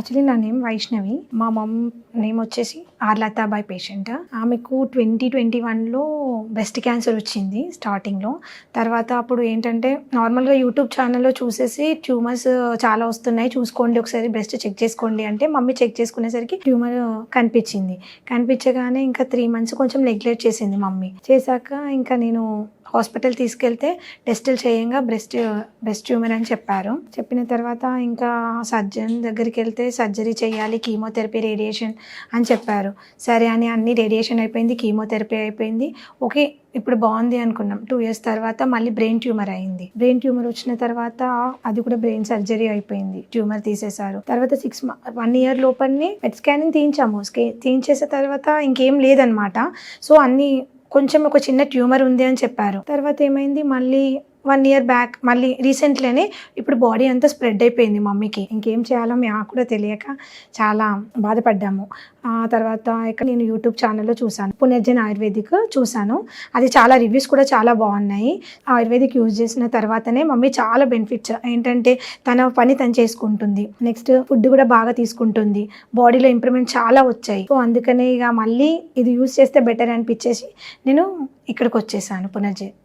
Actually నా name Vaishnavi. మా మమ్ name వచ్చేసి ఆర్లతాబాయ్ పేషెంట్. ఆమెకు 2021లో బ్రెస్ట్ క్యాన్సర్ వచ్చింది స్టార్టింగ్లో. తర్వాత అప్పుడు ఏంటంటే నార్మల్గా యూట్యూబ్ ఛానల్లో చూసేసి ట్యూమర్స్ చాలా వస్తున్నాయి, చూసుకోండి ఒకసారి బ్రెస్ట్ చెక్ చేసుకోండి అంటే మమ్మీ చెక్ చేసుకునేసరికి ట్యూమర్ కనిపించగానే ఇంకా 3 months కొంచెం నెగ్లెక్ట్ చేసింది మమ్మీ. చేశాక ఇంకా నేను హాస్పిటల్ తీసుకెళ్తే టెస్టులు చేయంగా బ్రెస్ట్ ట్యూమర్ అని చెప్పారు. చెప్పిన తర్వాత ఇంకా సర్జన్ దగ్గరికి వెళ్తే సర్జరీ చేయాలి, కీమోథెరపీ, రేడియేషన్ అని చెప్పారు. సరే అని అన్ని రేడియేషన్ అయిపోయింది, కీమోథెరపీ అయిపోయింది. ఓకే ఇప్పుడు బాగుంది అనుకున్నాం. 2 years తర్వాత మళ్ళీ బ్రెయిన్ ట్యూమర్ అయింది. బ్రెయిన్ ట్యూమర్ వచ్చిన తర్వాత అది కూడా బ్రెయిన్ సర్జరీ అయిపోయింది, ట్యూమర్ తీసేశారు. తర్వాత 1 year లోపలనే పెట్ స్కానింగ్ తీయించాము. తీయించేసిన తర్వాత ఇంకేం లేదనమాట. సో అన్ని కొంచెం ఒక చిన్న ట్యూమర్ ఉంది అని చెప్పారు. తర్వాత ఏమైంది, మళ్ళీ 1 year బ్యాక్ మళ్ళీ రీసెంట్లీనే ఇప్పుడు బాడీ అంతా స్ప్రెడ్ అయిపోయింది మమ్మీకి. ఇంకేం చేయాలో మాకు కూడా తెలియక చాలా బాధపడ్డాము. ఆ తర్వాత ఇక నేను యూట్యూబ్ ఛానల్లో చూశాను, పునర్జన్ ఆయుర్వేదిక్ చూశాను. అది చాలా రివ్యూస్ కూడా చాలా బాగున్నాయి. ఆయుర్వేదిక్ యూజ్ చేసిన తర్వాతనే మమ్మీ చాలా బెనిఫిట్స్ ఏంటంటే తన పని తను చేసుకుంటుంది, నెక్స్ట్ ఫుడ్ కూడా బాగా తీసుకుంటుంది, బాడీలో ఇంప్రూవ్మెంట్ చాలా వచ్చాయి. సో అందుకనే ఇక మళ్ళీ ఇది యూజ్ చేస్తే బెటర్ అనిపించేసి నేను ఇక్కడికి వచ్చేసాను పునర్జన్.